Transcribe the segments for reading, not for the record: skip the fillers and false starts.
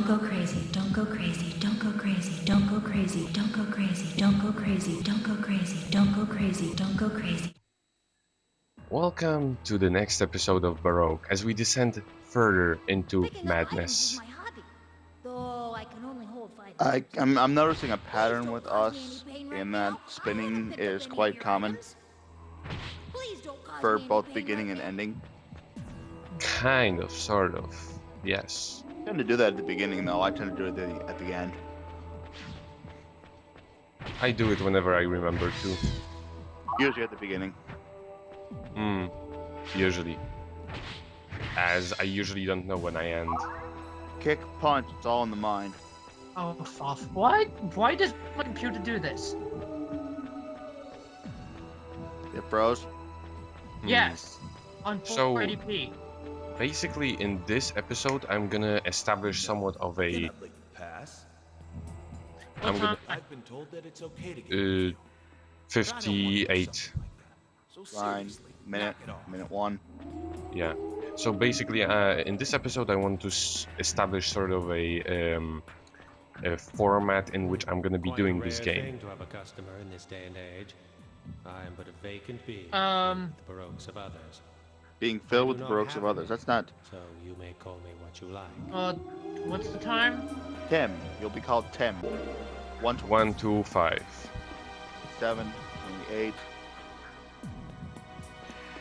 go crazy, don't go crazy, don't go crazy, don't go crazy, don't go crazy, don't go crazy, don't go crazy, don't go crazy, don't go crazy. Welcome to the next episode of Baroque as we descend further into madness. I'm noticing a pattern with us in that spinning is quite common for both beginning and ending. Kind of, sort of, yes. I tend to do that at the beginning though, I tend to do it at the end. I do it whenever I remember to. Usually at the beginning. Usually. As I usually don't know when I end. Kick, punch, it's all in the mind. Oh, fuck. What? Why does my computer do this? Yeah, bros. Yes. On So- 480p. Basically, in this episode, I'm gonna establish somewhat of a... I'm gonna... I've been told that it's okay to get 58. Line, minute 1. Yeah. So basically, in this episode, I want to establish sort of a format in which I'm gonna be doing this game. To have a customer in this day and age. I am but a vacant being. Um, The Baroques of others. Being filled with the Baroques of others. That's not So you may call me what you like. what's the time? Tim. You'll be called Tim. 1, 2, 5. 7,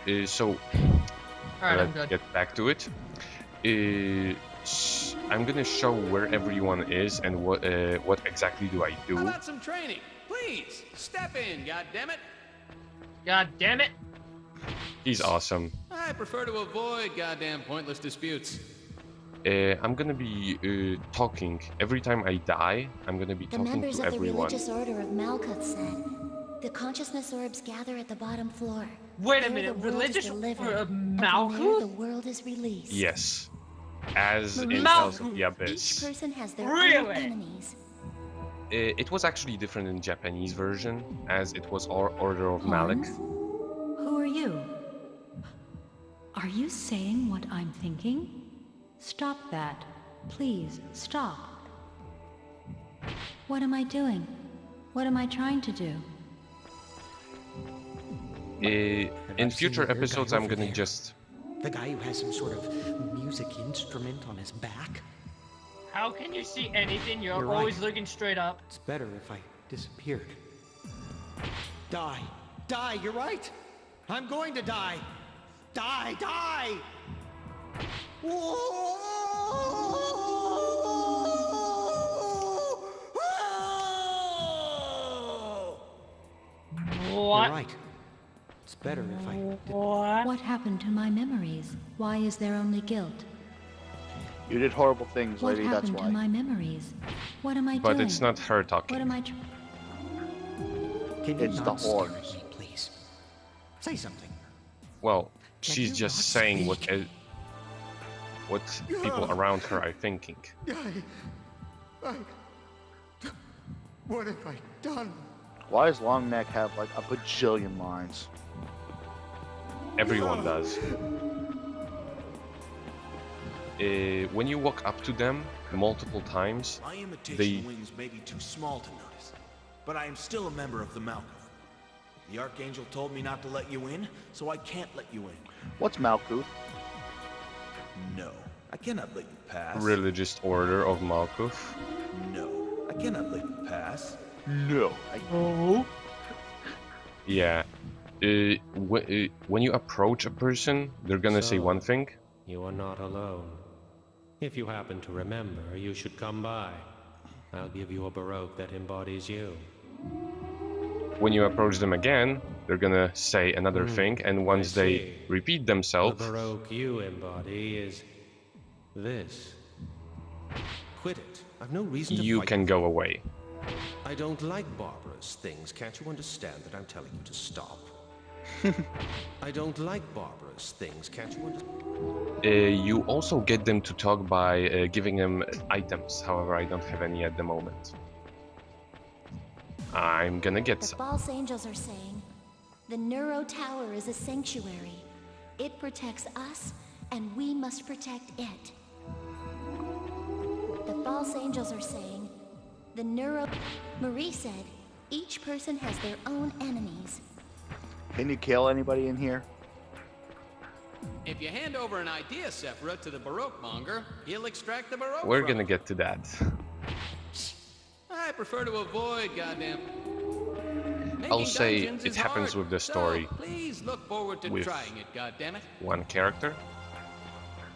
28. So Alright, I'm let's good. get back to it. I'm gonna show where everyone is and what exactly do I How do. about some training? Please, step in, goddammit. God damn it. He's awesome. I prefer to avoid goddamn pointless disputes. I'm gonna be talking every time I die. I'm gonna be The talking members to of the everyone. religious order of Malkuth said, the consciousness orbs gather at the bottom floor. Wait a There minute, the world is religious delivered, order of and from there Malkuth? the world is released. Yes, as in Mal- Tales of the Each Abyss. person has their Really? own enemies. It was actually different in Japanese version, as it was Order of Malik. Hans? Who are you? Are you saying what I'm thinking? Stop that. Please, stop. What am I doing? What am I trying to do? In future episodes, I'm gonna just... The guy who has some sort of music instrument on his back? How can you see anything? You're You're always right. looking straight up. It's better if I disappeared. Die! Die! You're right! I'm going to die! Die! Die! What? You're right. It's better if I... What? What happened to my memories? Why is there only guilt? You did horrible things, What lady, that's happened to why. my memories? What am I But doing? it's not her What talking. am I Can you It's the not stare horse. at me, please? Say something. Well, Can she's you just not saying speak? what people around her are thinking. What have I done? Why does Longneck have like a bajillion lines? Everyone does. When you walk up to them multiple times, My imitation They- wings may be too small to notice, but I am still a member of the Malkuth. The Archangel told me not to let you in, so I can't let you in. What's Malkuth? No, I cannot let you pass. religious order of Malkuth. No, I cannot let you pass. No. Yeah. When you approach a person, they're gonna say So- one thing. You are not alone. If you happen to remember, you should come by. I'll give you a Baroque that embodies you. When you approach them again, they're gonna say another thing, and once they see. repeat The themselves, Baroque you embody is this. Quit it. I've no reason to you fight can go away. I don't like barbarous things. Can't you understand that I'm telling you to stop? I don't like barbarous things. Can't you understand? You also get them to talk by giving them items. However, I don't have any at the moment. I'm gonna get The some. false angels are saying, the Neuro Tower is a sanctuary. It protects us, and we must protect it. The false angels are saying. The neuro... Marie said, each person has their own enemies. Can you kill anybody in here? If you hand over an idea, Sephira, to the Baroque monger, he'll extract the Baroque We're from gonna it. get to that. I prefer to avoid, goddamn. I'll Making say dungeons it is happens hard, with the story. So please look forward to with trying it, goddammit. One character.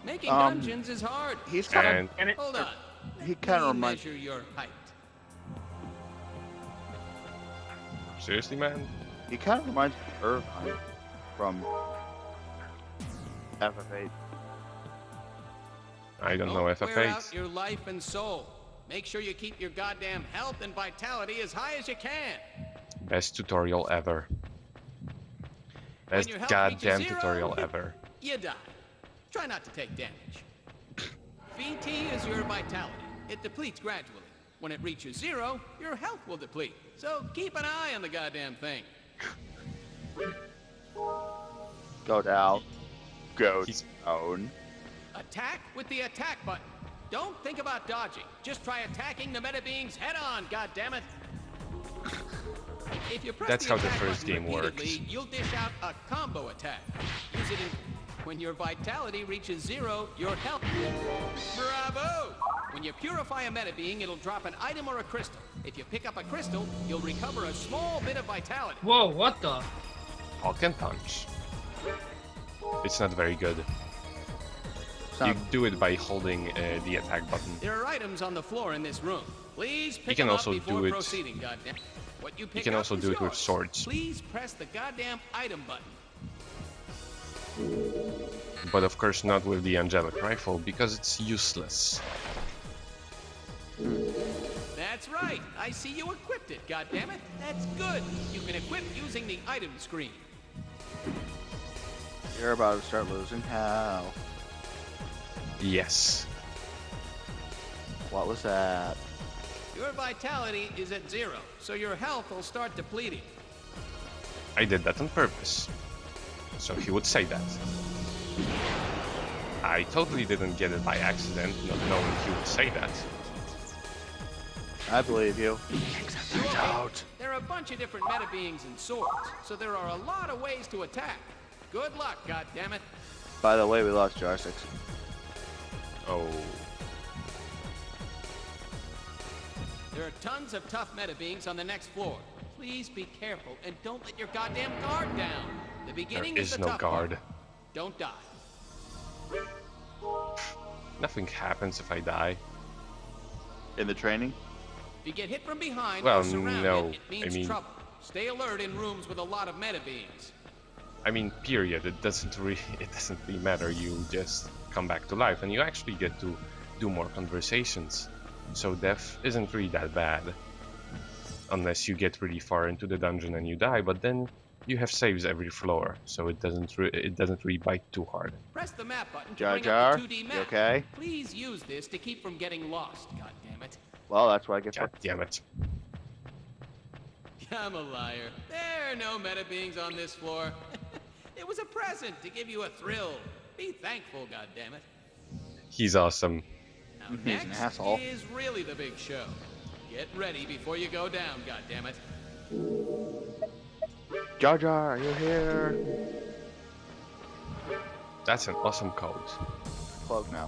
Making dungeons is hard. He's kind And Damn it. Hold on. He kind of Let me reminds. measure your height. seriously, man? He kind of reminds me of Irvine from FF8. I don't know Wear out FF8. your life and soul. Make sure you keep your goddamn health and vitality as high as you can. Best tutorial ever. Best your health goddamn reaches zero, tutorial ever. You die. Try not to take damage. VT is your vitality. It depletes gradually. When it reaches 0, your health will deplete. So keep an eye on the goddamn thing. Go down. Go He's- down. Attack with the attack button. Don't think about dodging. Just try attacking the meta beings head on, goddammit. If you press That's the how the attack first button game repeatedly, works. you'll dish out a combo attack. Use it when your vitality reaches 0, your health. Bravo! When you purify a meta being, it'll drop an item or a crystal. If you pick up a crystal, you'll recover a small bit of vitality. Whoa, what the? Hulk and punch. It's not very good. It's You not- do it by holding the attack button. There are items on the floor in this room. Please pick can them also up before do it- proceeding, goddamn. What you pick can up also is do it with yours. swords. Please press the goddamn item button. But of course not with the angelic rifle, because it's useless. That's right. I see you equipped it, goddammit. That's good. You can equip using the item screen. You're about to start losing. How? Yes. What was that? Your vitality is at 0, so your health will start depleting. I did that on purpose. So he would say that. I totally didn't get it by accident, not knowing he would say that. I believe you. You won't. There are a bunch of different meta beings and swords, so there are a lot of ways to attack. Good luck, goddammit. By the way, we lost Jar6. Oh. There are tons of tough meta beings on the next floor. Please be careful and don't let your goddamn guard down. The beginning There is is the no tough guard. part. Don't die. Nothing happens if I die. In the training? If you get hit from behind Well, or surrounded, no. it means I mean- trouble. Stay alert in rooms with a lot of meta beings. I mean, period. It doesn't really matter. You just come back to life, and you actually get to do more conversations. So death isn't really that bad, unless you get really far into the dungeon and you die. But then you have saves every floor, so it doesn't really bite too hard. Press the map button to Jar bring Jar, up the 2D you map. okay? Please use this to keep from getting lost, goddammit. Well, that's what I get for. God damn it! I'm a liar. There are no meta beings on this floor. It was a present to give you a thrill. Be thankful, goddammit. He's awesome. Now He's an next asshole. is really the big show. Get ready before you go down, goddammit. Jar Jar, you're here. That's an awesome code. Close now.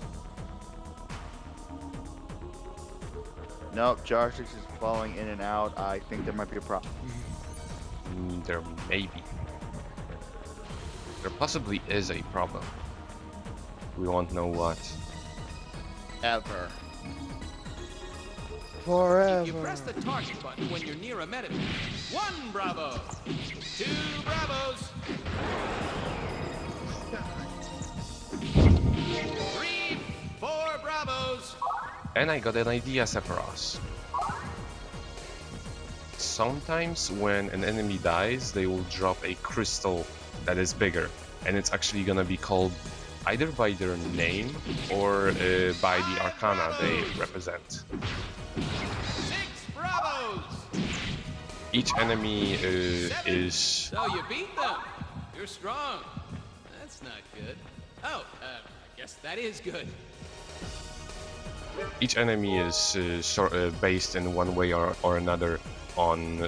Nope, Jar6 is falling in and out. I think there might be a problem. There may be. There possibly is a problem. We won't know what. Ever. If Forever. you press the target button when you're near a meta being, 1 bravo, 2 bravos, 3, 4 bravos. And I got an idea, Sephiroth. Sometimes when an enemy dies, they will drop a crystal that is bigger, and it's actually gonna be called either by their name or by the arcana they represent. 6 bravos. Each enemy 7. is... So you beat them. You're strong. That's not good. Oh, I guess that is good. each enemy is based in one way or another on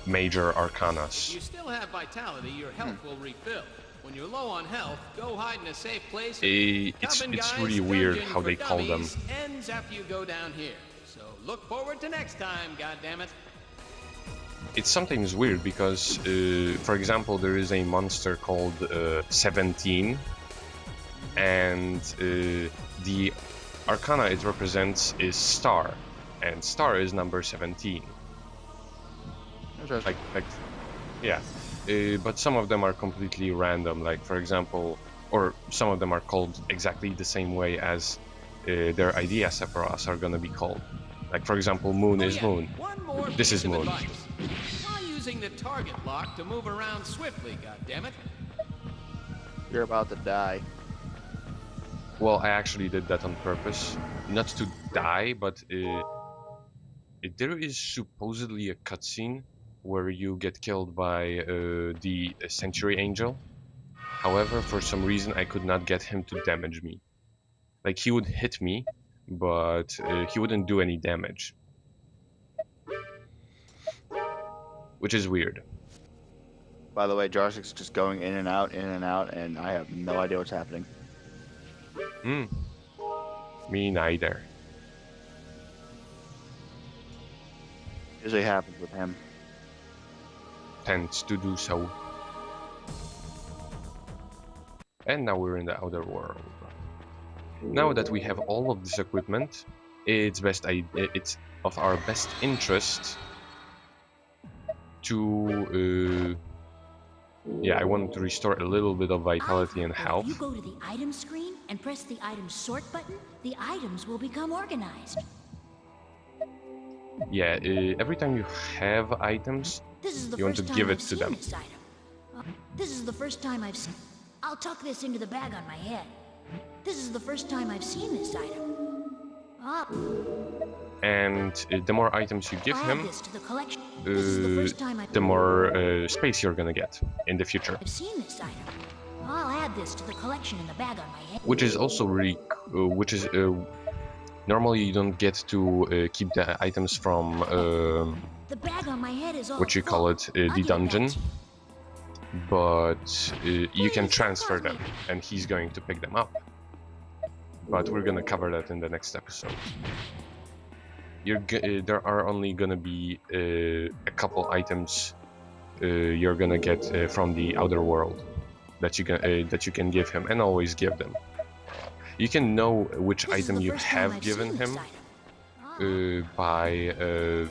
major If arcanas. you still have vitality, your health will refill. When you're low on health, go hide in a safe place. It's really weird how they call them. Ends after you go down here. So look forward to next time, goddammit. It's sometimes weird because, for example, there is a monster called 17, and the arcana it represents is star, and star is number 17. Like, yeah. But some of them are completely random. Like, for example, or some of them are called exactly the same way as their idea Sephiroths are gonna be called. Like, for example, Moon is Moon. One more This piece is of Moon. advice. Try using the target lock to move around swiftly, goddammit. You're about to die. Well, I actually did that on purpose, not to die, but there is supposedly a cutscene where you get killed by the Century Angel. However, for some reason, I could not get him to damage me. Like, he would hit me, but he wouldn't do any damage. Which is weird. By the way, Josh is just going in and out, and I have no idea what's happening. Me neither. Usually happens with him. Tends to do so. And now we're in the outer world. Now that we have all of this equipment, it's of our best interest to I wanted to restore a little bit of vitality and health. If you go to the item screen and press the item sort button, the items will become organized. Yeah, every time you have items, This is the you want to first give time it I've to seen them. this item. This is the first time I've seen. I'll tuck this into the bag on my head. This is the first time I've seen this item. And the more items you give I'll him, add this to the collection. This is the first time the more space you're gonna get in the future. I've seen this item. I'll add this to the collection in the bag on my head. Which is also really, normally you don't get to keep the items from The bag on my head is all what you full. call it, I'll the give it back dungeon, to you. but you Please can don't transfer cause them, me. and he's going to pick them up. But we're gonna cover that in the next episode. There are only gonna be a couple items you're gonna get from the outer world that you can give him, and always give them. You can know which This is item the you first time have I've given seen this him item. by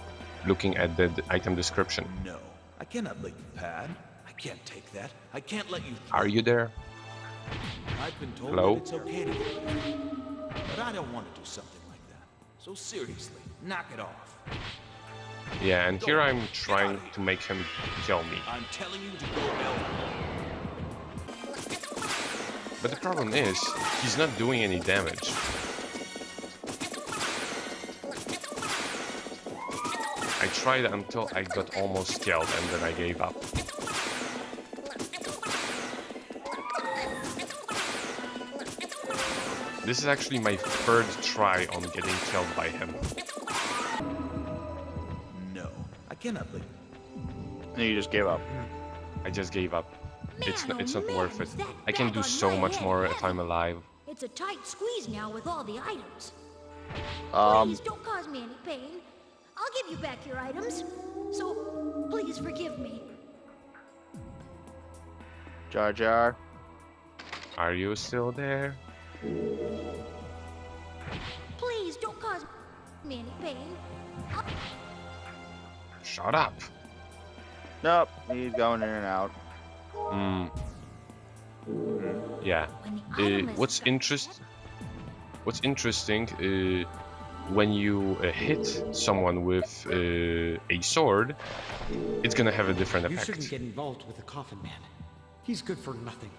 looking at the item description. No, I cannot let you pad. I can't take that. I can't let you. Are you there? I've been told Hello? that it's okay to get but I don't want to do something like that. So seriously, knock it off. Yeah, and here I'm trying to make him kill me. I'm telling you to go elsewhere. But the problem is, he's not doing any damage. I tried until I got almost killed, and then I gave up. This is actually my third try on getting killed by him. No, I cannot let And you just gave up. I just gave up. It's Man, not oh man, worth it. is that I can bag do on so my much head more if heavy? I'm alive. It's a tight squeeze now with all the items. Um, Please don't cause me any pain. I'll give you back your items. So please forgive me. Jar Jar. Are you still there? Please don't cause me any pain. Shut up! Nope, he's going in and out. Yeah. When the item is What's interesting, when you hit someone with a sword, it's gonna have a different You effect. shouldn't get involved with the Coffin Man. He's good for nothing.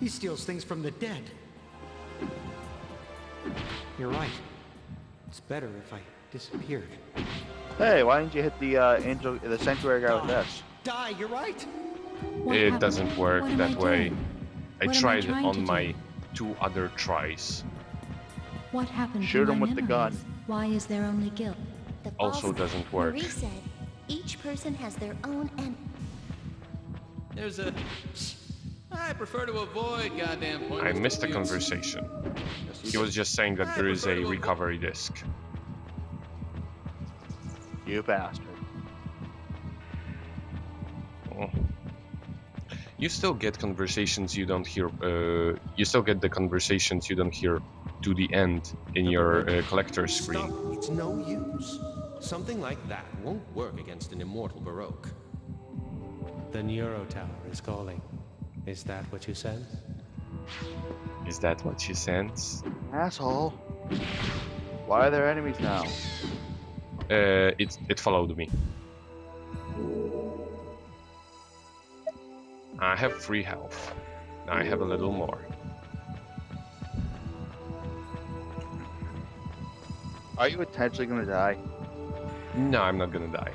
He steals things from the dead. You're right. It's better if I disappeared. Hey, why didn't you hit the sanctuary guy with this? Die, you're right. What It happened? doesn't work What am that I way. doing? I What am I tried trying on to my do? 2 other tries. What happened Shoot to him my with the memories? gun. Why is there only guilt? The Also false- doesn't work. Marie said, each person has their own and There's a... I prefer to avoid goddamn pointless I missed the disputes. conversation. He was just saying that there is a recovery disk. You bastard. Oh. You still get conversations you don't hear. You still get the conversations you don't hear to the end in your collector's screen. Stop. It's no use. Something like that won't work against an immortal Baroque. The Neuro Tower is calling. Is that what you sense? Is that what you sense? Asshole. Why are there enemies now? It followed me. I have 3 health. I have a little more. Are you intentionally gonna die? No, I'm not gonna die.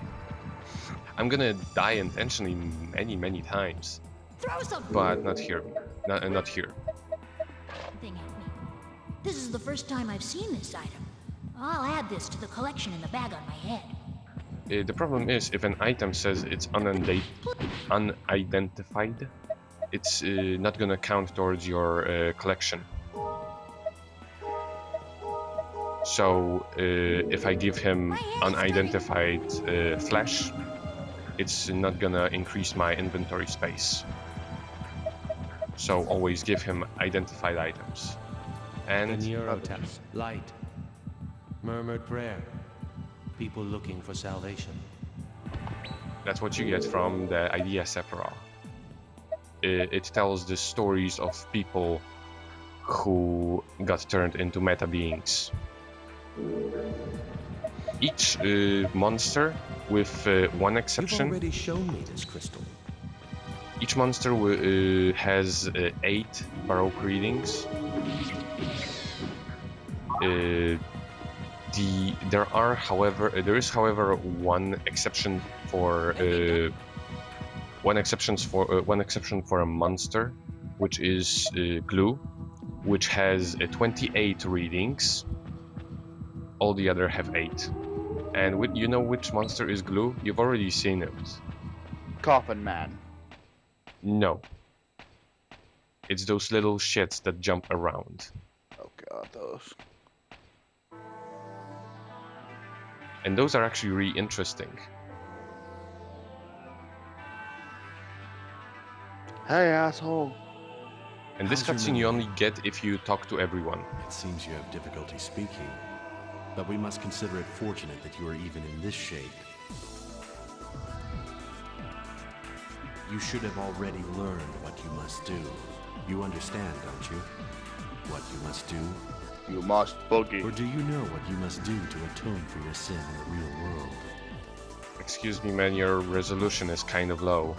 I'm gonna die intentionally many times, Throw something but not here. Not here. at me. This is the first time I've seen this item. I'll add this to the collection in the bag on my head. The problem is, if an item says it's unidentified, it's not gonna count towards your collection. So, if I give him unidentified flesh, it's not gonna increase my inventory space. So always give him identified items. The And Neuro Tower. Light. Murmured prayer. People looking for salvation. that's what you get from the idea Sephiroth. It tells the stories of people who got turned into meta beings. Each monster, with one You've exception, already shown me this crystal. each monster has 8 Baroque readings. There is, however, one exception for a monster, which is glue, which has 28 readings. All the other have 8. And you know which monster is glue? You've already seen it. Coffin Man. No. It's those little shits that jump around. Oh god, those. And those are actually really interesting. Hey, asshole. And this How's your cutscene you memory? only get if you talk to everyone. It seems you have difficulty speaking, but we must consider it fortunate that you are even in this shape. You should have already learned what you must do. You understand, don't you? What you must do? You must boogie. Or do you know what you must do to atone for your sin in the real world? Excuse me, man, your resolution is kind of low.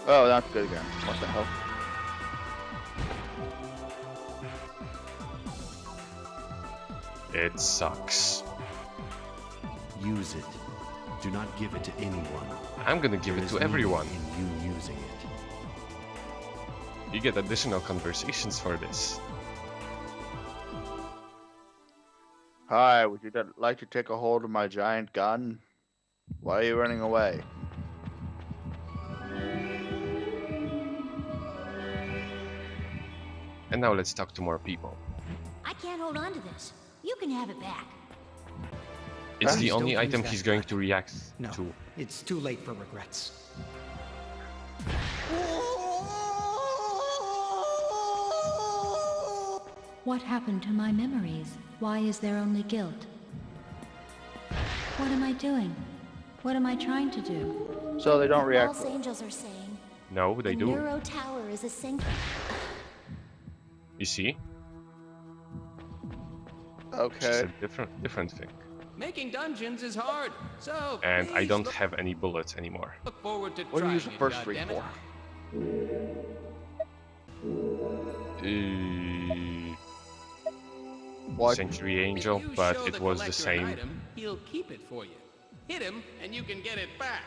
Oh, that's good again. What the hell? It sucks. Use it. Do not give it to anyone. I'm gonna give There it is to everyone. meaning in you using it. You get additional conversations for this. Hi, would you like to take a hold of my giant gun? Why are you running away? And now let's talk to more people. I can't hold on to this. You can have it back. It's Please the don't only use item that he's going gun. to react No, to. it's too late for regrets. What happened to my memories? Why is there only guilt? What am I doing? What am I trying to do? So they don't The react. false angels are saying No, they the do. Neuro Tower is a single. You see? It's just Okay. a different thing. Making dungeons is hard, so And I please don't have any bullets anymore. look forward to What do you trying use the it, first 3 goddammit. Uh, What? Sanctuary If Angel, you but show it the was the collector an same. item, he'll keep it for you. Hit him, and you can get it back.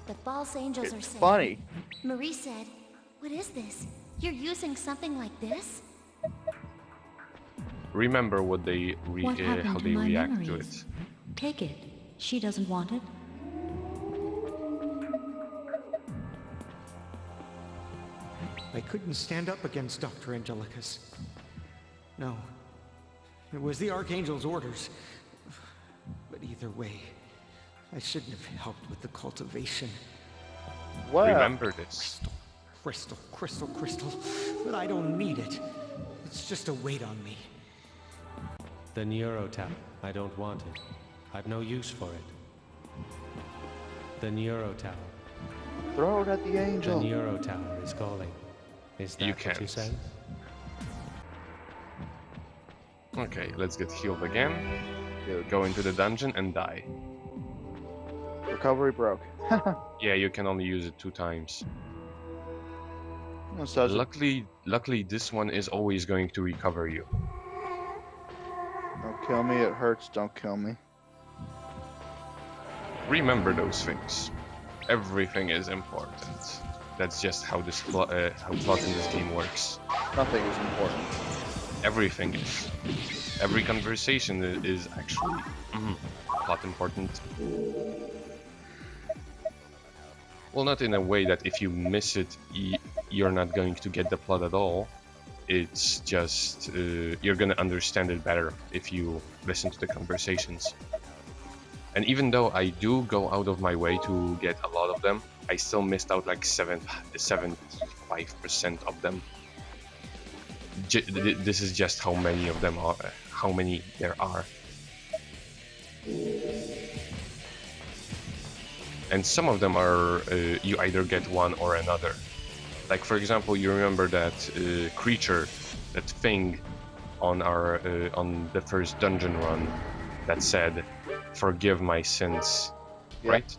The false angels are It's saying. funny. Marie said, "What is this? You're using something like this?" remember what they What happened how to they my react to memories? it. Take it. She doesn't want it. I couldn't stand up against Dr. Angelicus. No. It was the Archangel's orders. But either way, I shouldn't have helped with the cultivation. Well, Remember this. Crystal. But I don't need it. It's just a weight on me. The Neuro Tower. I don't want it. I've no use for it. The Neuro Tower. throw it at the The angel. Neuro Tower is calling. Is that You what you can't. said? Okay, let's get healed again. Dude, Go into the dungeon and die. recovery broke. Yeah, you can only use it 2 times. No such a- Luckily, this one is always going to recover you. Don't kill me, it hurts, don't kill me. Remember those things. Everything is important. That's just how this how plot in this game works. Nothing is important. Everything is. Every conversation is actually plot important. Well, not in a way that if you miss it, you're not going to get the plot at all. It's just you're gonna understand it better if you listen to the conversations. And even though I do go out of my way to get a lot of them, I still missed out like 75% of them. This is just how many of them are, how many there are. And some of them are you either get one or another. Like for example, you remember that creature, that thing on our on the first dungeon run that said, "Forgive my sins," Yep. right?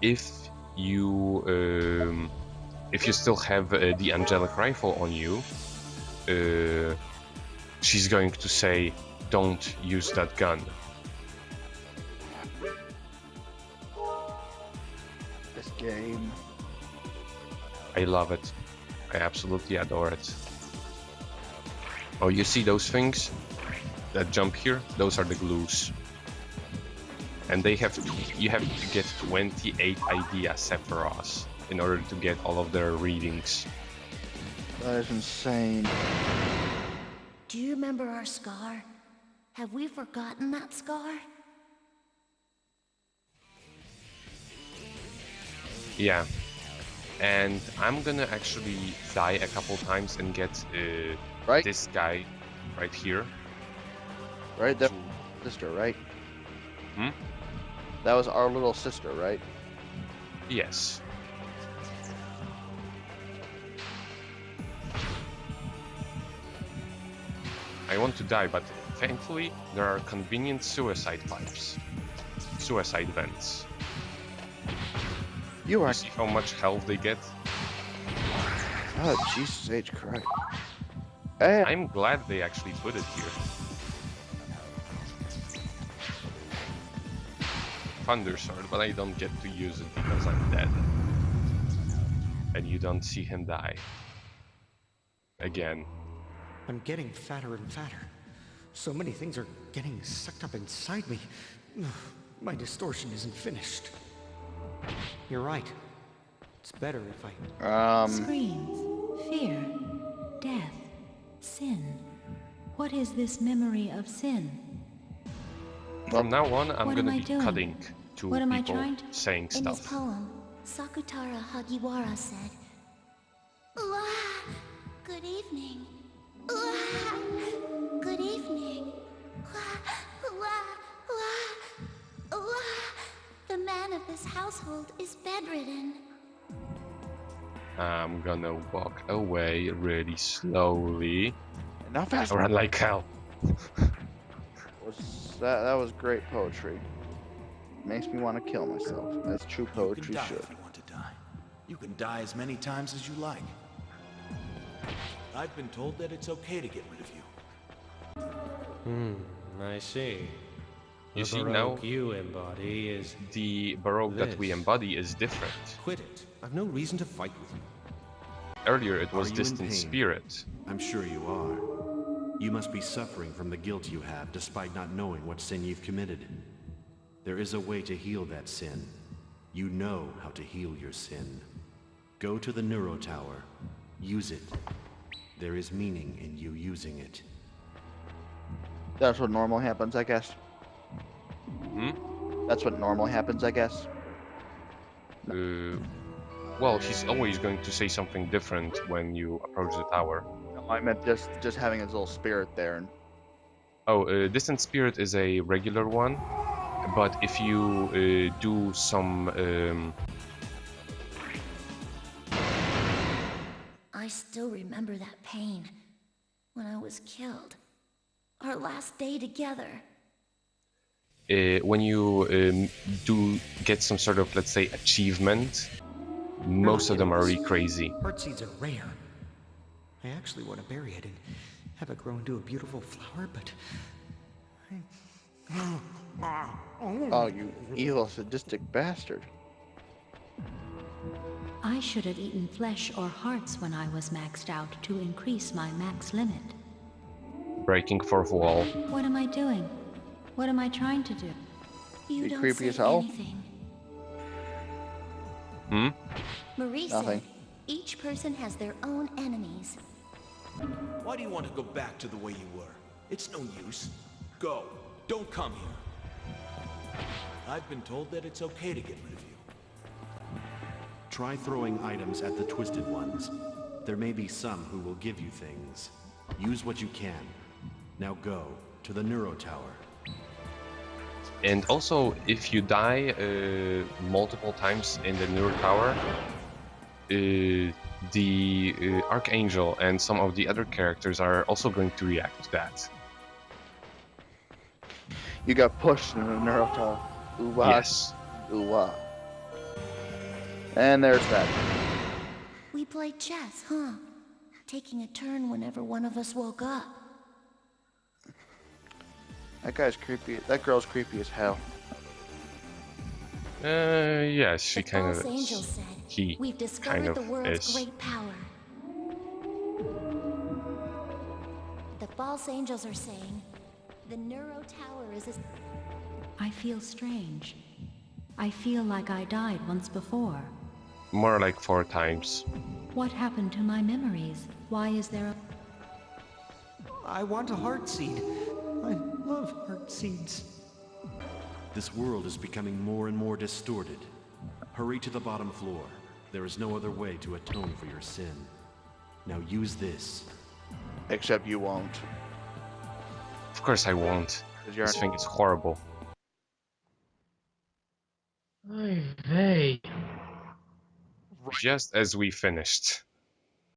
If you still have the angelic rifle on you, she's going to say, "Don't use that gun." This game. I love it. I absolutely adore it. Oh, you see those things that jump here? Those are the glues. And they have you have to get 28 idea Sephiroths in order to get all of their readings. That is insane. Do you remember our scar? Have we forgotten that scar? Yeah. And I'm gonna actually die a couple times and get Right? this guy right here. Right? That sister, right? Hmm? That was our little sister, right? Yes. I want to die, but thankfully there are convenient suicide pipes. Suicide vents. You are. You see how much health they get? Oh, Jesus H. Christ. Hey, I'm glad they actually put it here. Thunder Sword, but I don't get to use it because I'm dead. And you don't see him die. Again. I'm getting fatter and fatter. So many things are getting sucked up inside me. My distortion isn't finished. You're right. It's better if I... Screams, fear, death, sin. What is this memory of sin? From now on, I'm What am gonna I be doing? cutting to What am I people trying to- saying In his stuff. poem, Sakutara Hagiwara said, "Uah, good evening. Uah, good evening. Uah, uah, uah, uah. The man of this household is bedridden." I'm gonna walk away really slowly. not fast. Run like hell. That was great poetry. Makes me want to kill myself. That's true You can poetry die should. if you want to die. You can die as many times as you like. I've been told that it's okay to get rid of you. I see. You The see, Baroque now you embody is... the Baroque that we This. embody is different. Quit it. I've no reason to fight with you. Earlier it was Are you in distant pain? spirit. I'm sure you are. You must be suffering from the guilt you have despite not knowing what sin you've committed. There is a way to heal that sin. You know how to heal your sin. Go to the Neuro Tower. Use it. There is meaning in you using it. That's what normal happens, I guess. Hmm? That's what normal happens, I guess. Well, he's always going to say something different when you approach the tower. No, I meant just having his little spirit there. And Oh, Distant Spirit is a regular one, but if you do some... I still remember that pain when I was killed. Our last day together. when you do get some sort of, let's say, achievement, most of them are really crazy. Heartseeds are rare. I actually want to bury it and have it grow into a beautiful flower, but... oh, you evil, sadistic bastard. I should have eaten flesh or hearts when I was maxed out to increase my max limit. Breaking fourth wall. What am I doing? What am I trying to do? You don't creepy say as hell. anything. Hmm? Marie Nothing. said each person has their own enemies. Why do you want to go back to the way you were? It's no use. Go. Don't come here. I've been told that it's okay to get rid of you. Try throwing items at the Twisted Ones. There may be some who will give you things. Use what you can. Now go to the Neuro Tower. And also, if you die multiple times in the Neuro Tower, the Archangel and some of the other characters are also going to react to that. You got pushed in the Neuro Tower. Ooh-wah. Yes. Ooh-wah. And there's that. We played chess, huh? Taking a turn whenever one of us woke up. That guy's creepy. That girl's creepy as hell. Yeah, she The kind of... false angel said, He we've kind discovered of the world's is. great power. The false angels are saying, the Neuro Tower is a... I feel strange. I feel like I died once before. More like 4 times. What happened to my memories? Why is there a... I want a heartseed. I love heartseeds. This world is becoming more and more distorted. Hurry to the bottom floor. There is no other way to atone for your sin. Now use this. Except you won't. Of course I won't. 'Cause you're This thing is horrible. Hey. Just as we finished.